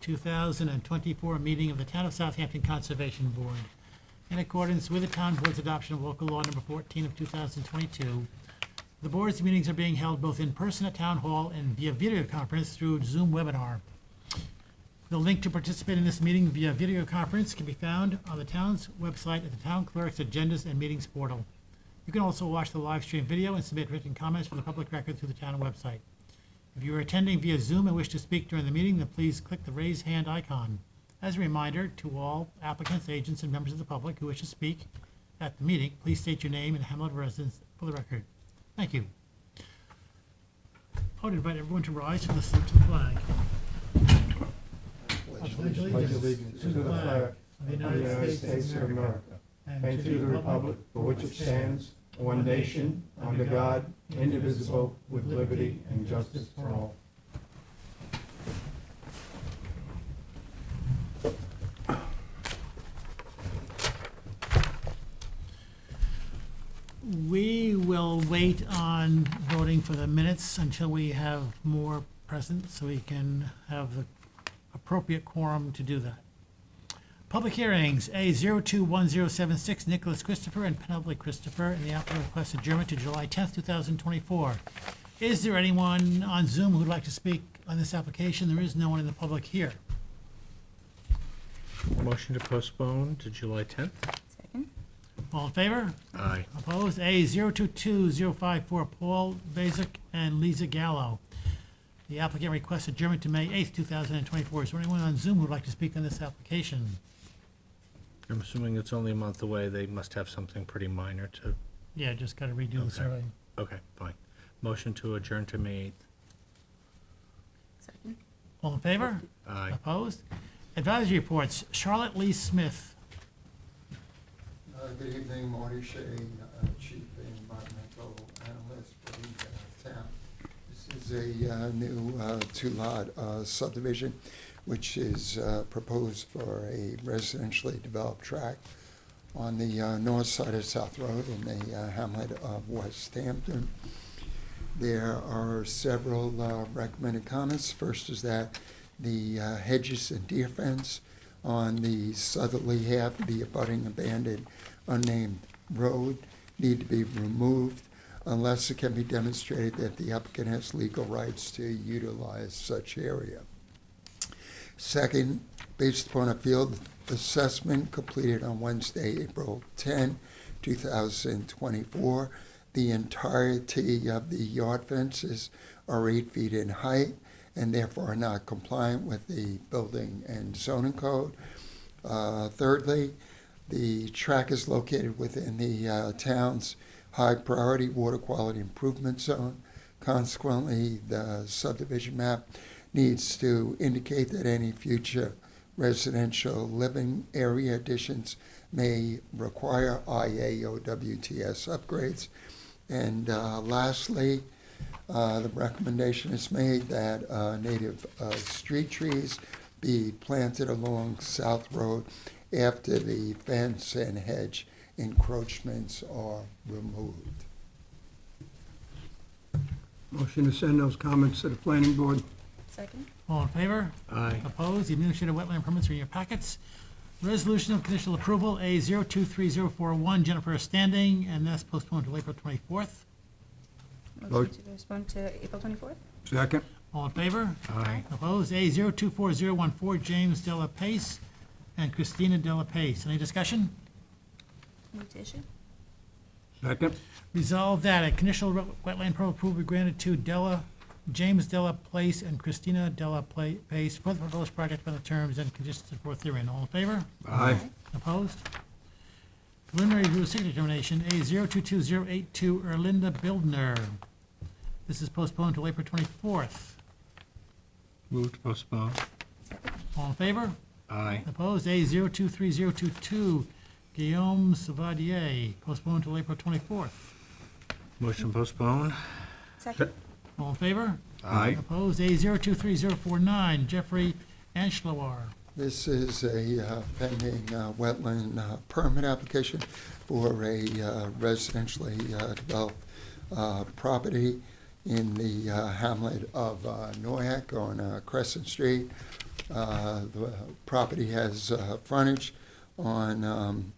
2024 meeting of the Town of Southampton Conservation Board. In accordance with the Town Board's adoption of Local Law Number 14 of 2022, the board's meetings are being held both in person at Town Hall and via video conference through Zoom webinar. The link to participate in this meeting via video conference can be found on the town's website at the Town Clerk's Agendas and Meetings portal. You can also watch the live stream video and submit written comments for the public record through the town website. If you are attending via Zoom and wish to speak during the meeting, then please click the raise hand icon. As a reminder to all applicants, agents, and members of the public who wish to speak at the meeting, please state your name and Hamlet residence for the record. Thank you. I would invite everyone to rise for the salute to the flag. Pledge allegiance to the flag of the United States of America and to the republic for which it stands, one nation, under God, indivisible, with liberty and justice for all. We will wait on voting for the minutes until we have more present, so we can have the appropriate quorum to do that. Public hearings, A021076, Nicholas Christopher and Penelope Christopher, and the applicant requests adjournment to July 10th, 2024. Is there anyone on Zoom who'd like to speak on this application? There is no one in the public here. Motion to postpone to July 10th? Second. All in favor? Aye. Opposed? A022054, Paul Basic and Lisa Gallo. The applicant requests adjournment to May 8th, 2024. Is there anyone on Zoom who'd like to speak on this application? I'm assuming it's only a month away. They must have something pretty minor to... Yeah, just got to redo the Okay. survey. Okay, fine. Motion to adjourn to May Second. All in favor? 8th. Aye. Opposed? Advisory reports, Charlotte Lee Smith. Good evening, Marty Shea, Chief Environmental Analyst for the town. This is a new two-lot subdivision, which is proposed for a residentially developed tract on the north side of South Road in the hamlet of West Hampton. There are several recommended comments. First is that the hedges and deer fence on the southerly half of the abutting abandoned unnamed road need to be removed unless it can be demonstrated that the applicant has legal rights to utilize such area. Second, based upon a field assessment completed on Wednesday, April 10, 2024, the entirety of the yard fences are 8 feet in height and therefore are not compliant with the building and zoning code. Thirdly, the tract is located within the town's high priority water quality improvement zone. Consequently, the subdivision map needs to indicate that any future residential living area additions may require IAOWTS upgrades. And lastly, the recommendation is made that native street trees be planted along South Road after the fence and hedge encroachments are removed. Motion to send those comments to the planning board. Second. All in favor? Aye. Opposed? The administrative wetland permits are in your packets. Resolution of conditional approval, A023041, Jennifer is standing, and that's postponed to April 24th. Motion to postpone to April 24th? Second. All in favor? Aye. Opposed? A024014, James Della Pace and Christina Della Pace. Any discussion? Move to issue? Second. Resolved that a conditional wetland permit approval be granted to James Della Place and Christina Della Pace for the proposed project on the terms and conditions set forth therein. All in favor? Aye. Opposed? Preliminary review of signature determination, A022082, Erlinda Bildner. This is postponed till April 24th. Move to postpone. Second. All in favor? Aye. Opposed? A023022, Guillaume Savadier, postponed till April 24th. Motion postpone. Second. All in favor? Aye. Opposed? A023049, Jeffrey Anschlower. This is a pending wetland permit application for a residentially developed property in the hamlet of Noyak on Crescent Street. The property has frontage on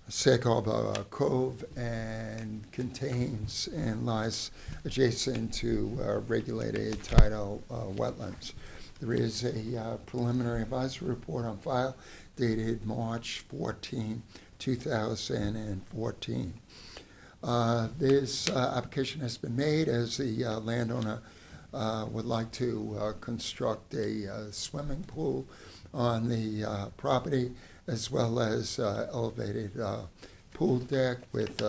Sag Harbor Cove and contains and lies adjacent to regulated tidal wetlands. There is a preliminary advisory report on file dated March 14, 2014. This application has been made as the landowner would like to construct a swimming pool on the property, as well as elevated pool deck with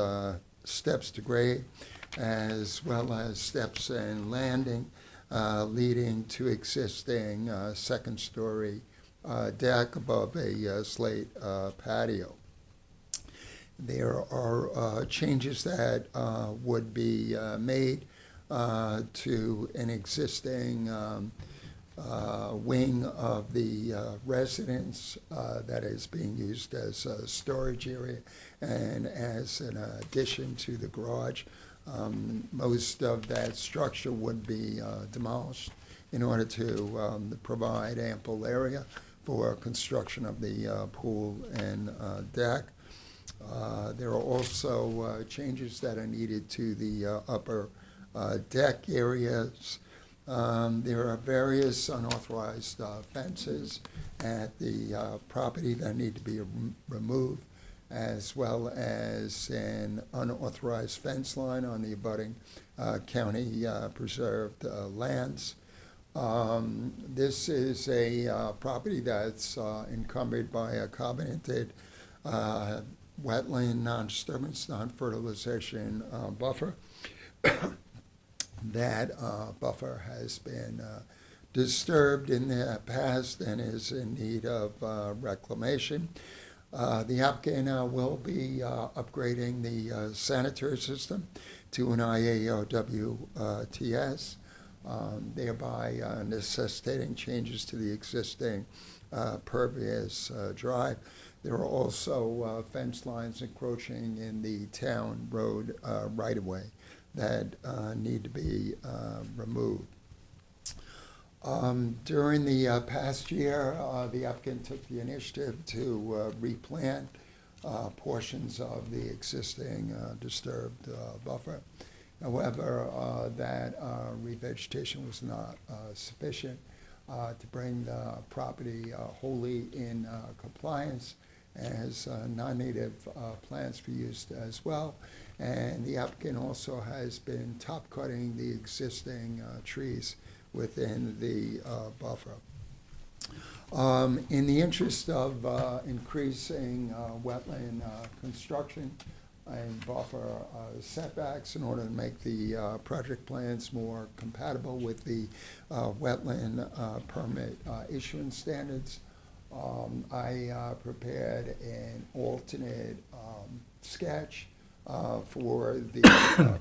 steps to grade, as well as steps and landing leading to existing second-story deck above a slate patio. There are changes that would be made to an existing wing of the residence that is being used as a storage area and as an addition to the garage. Most of that structure would be demolished in order to provide ample area for construction of the pool and deck. There are also changes that are needed to the upper deck areas. There are various unauthorized fences at the property that need to be removed, as well as an unauthorized fence line on the abutting county preserved lands. This is a property that's encumbered by a covenanted wetland non-disturbance, non-fertilization buffer. That buffer has been disturbed in the past and is in need of reclamation. The applicant will be upgrading the sanitary system to an IAOWTS, thereby necessitating changes to the existing pervious drive. There are also fence lines encroaching in the town road right-of-way that need to be removed. During the past year, the applicant took the initiative to replant portions of the existing disturbed buffer. However, that revegetation was not sufficient to bring the property wholly in compliance, as non-native plants were used as well. And the applicant also has been top cutting the existing trees within the buffer. In the interest of increasing wetland construction and buffer setbacks in order to make the project plans more compatible with the wetland permit issuance standards, I prepared an alternate sketch for the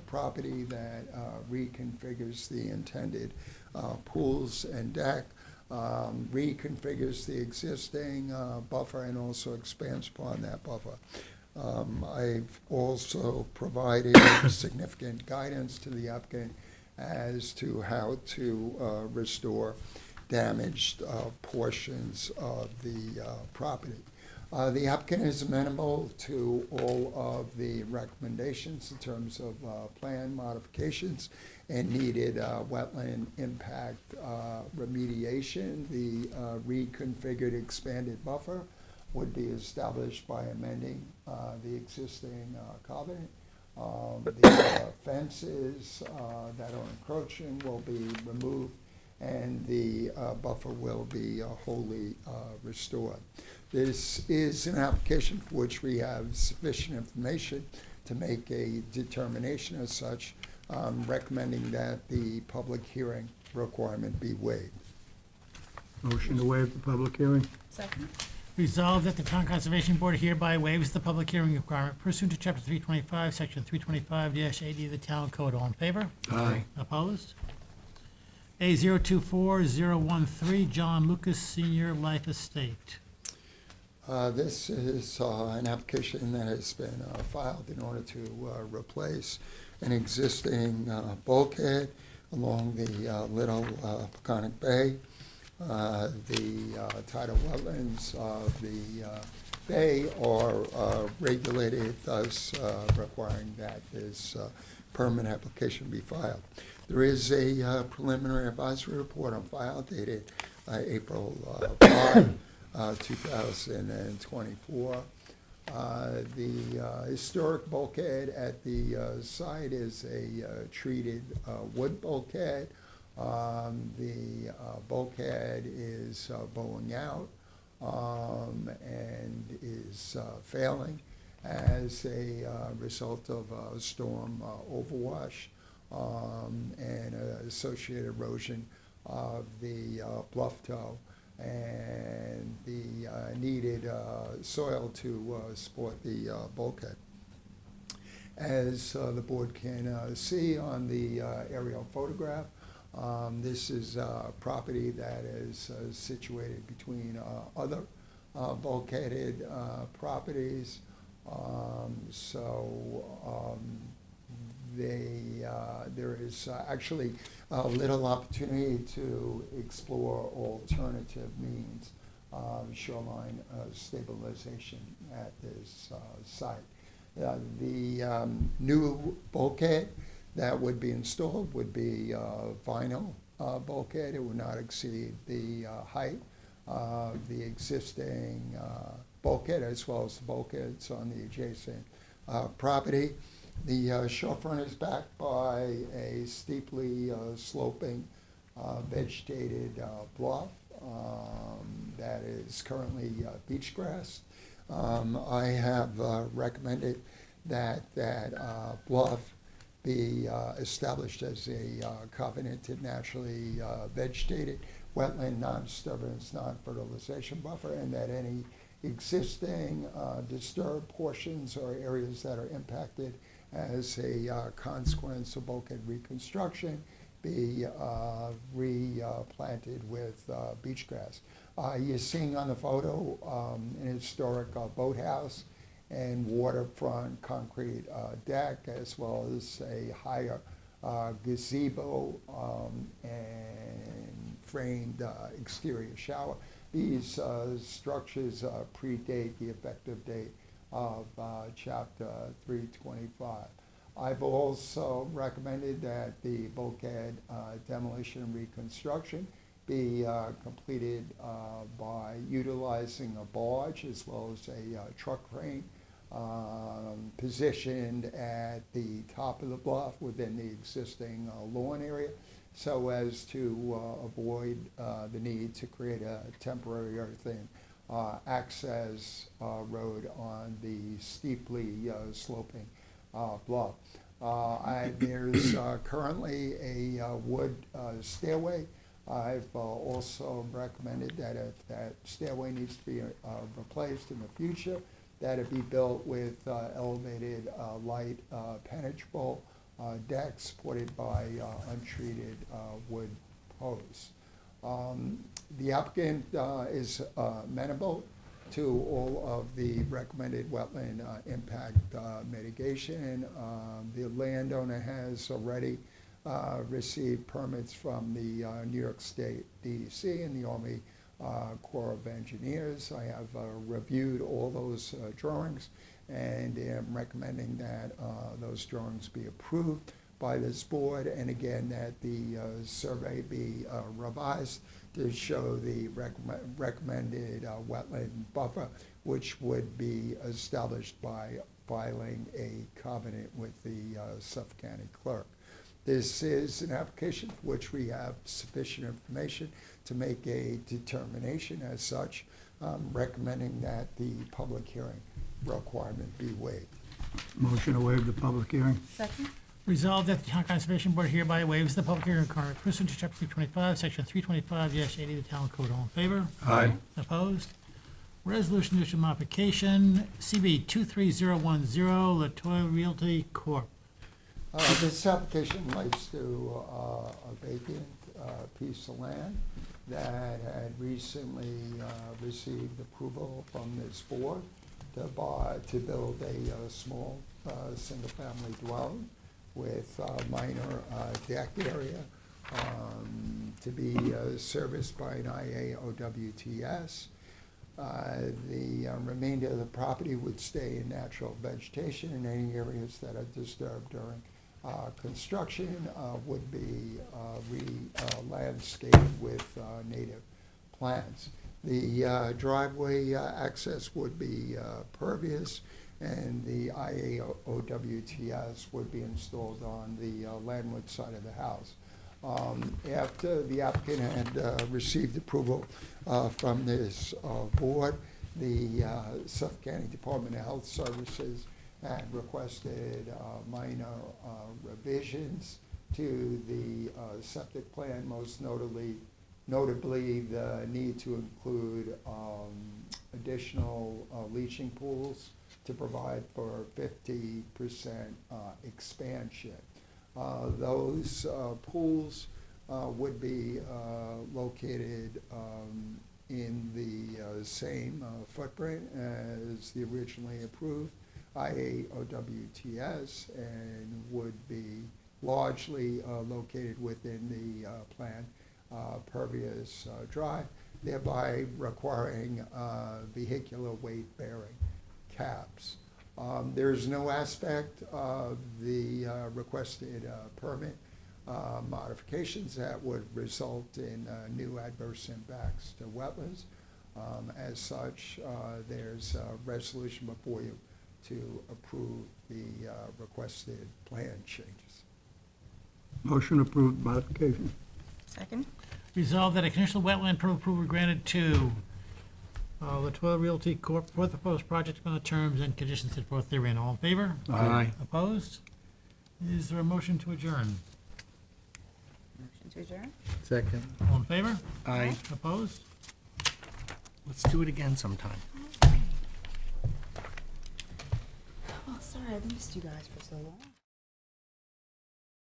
property that reconfigures the intended pools and deck, reconfigures the existing buffer, and also expands upon that buffer. I've also provided significant guidance to the applicant as to how to restore damaged portions of the property. The applicant is amenable to all of the recommendations in terms of plan modifications and needed wetland impact remediation. The reconfigured expanded buffer would be established by amending the existing covenant. The fences that are encroaching will be removed, and the buffer will be wholly restored. This is an application for which we have sufficient information to make a determination as such, recommending that the public hearing requirement be waived. Motion to waive the public hearing? Second. Resolved that the Town Conservation Board hereby waives the public hearing requirement pursuant to Chapter 325, Section 325-80 of the Town Code. All in favor? Aye. Opposed? A024013, John Lucas Senior Life Estate. This is an application that has been filed in order to replace an existing bulkhead along the Little Peconic Bay. the tidal wetlands of the bay are regulated, thus requiring that this permit application be filed. There is a preliminary advisory report on file dated April 5, 2024. The historic bulkhead at the site is a treated wood bulkhead. The bulkhead is bowing out and is failing as a result of storm overwash and associated erosion of the bluff toe and the needed soil to support the bulkhead. As the board can see on the aerial photograph, this is a property that is situated between other bulkheaded properties. There is actually little opportunity to explore alternative means of shoreline stabilization at this site. The new bulkhead that would be installed would be vinyl bulkhead. It would not exceed the height of the existing bulkhead as well as the bulkheads on the adjacent property. The shorefront is backed by a steeply sloping vegetated bluff that is currently beach grass. I have recommended that bluff be established as a covenanted, naturally vegetated wetland, non-disturbance, non-fertilization buffer, and that any existing disturbed portions or areas that are impacted as a consequence of bulkhead reconstruction be replanted with beach grass. You're seeing on the photo an historic boathouse and waterfront concrete deck, as well as a higher gazebo and framed exterior shower. These structures predate the effective date of Chapter 325. I've also recommended that the bulkhead demolition and reconstruction be completed by utilizing a barge as well as a truck crane positioned at the top of the bluff within the existing lawn area, so as to avoid the need to create a temporary earthen access road on the steeply sloping bluff. There's currently a wood stairway. I've also recommended that if that stairway needs to be replaced in the future, that it be built with elevated light penetrable decks supported by untreated wood posts. The applicant is amenable to all of the recommended wetland impact mitigation. The landowner has already received permits from the New York State DEC and the Army Corps of Engineers. I have reviewed all those drawings and am recommending that those drawings be approved by this board, and again that the survey be revised to show the recommended wetland buffer, which would be established by filing a covenant with the Suffolk County Clerk. This is an application for which we have sufficient information to make a determination. As such, recommending that the public hearing requirement be waived. Motion to waive the public hearing. Second? Resolved that the Town Conservation Board hereby waives the public hearing requirement pursuant to Chapter 325, Section 325-80 of the Town Code. All in favor? Aye. Opposed? Resolution to issue modification, CB 23010, Latoya Realty Corp. This application relates to a vacant piece of land that had recently received approval from this board to build a small single-family dwelling with minor deck area to be serviced by an IAOWTS. The remainder of the property would stay in natural vegetation, and any areas that are disturbed during construction would be landscaped with native plants. The driveway access would be pervious, and the IAOWTS would be installed on the landward side of the house. After the applicant had received approval from this board, the Suffolk County Department of Health Services had requested minor revisions to the septic plan, most notably the need to include additional leaching pools to provide for 50% expansion. Those pools would be located in the same footprint as the originally approved IAOWTS, and would be largely located within the planned pervious drive, thereby requiring vehicular weight-bearing caps. There's no aspect of the requested permit modifications that would result in new adverse impacts to wetlands. As such, there's a resolution before you to approve the requested plan changes. Motion approved modification. Second. Resolved that a conditional wetland permit approval granted to Latoil Realty Corp. for the proposed project on the terms and conditions set forth therein. All in favor? Aye. Opposed? Is there a motion to adjourn? Motion to adjourn. Second. All in favor? Aye. Opposed? Let's do it again sometime. Well, sorry, I've missed you guys for so long.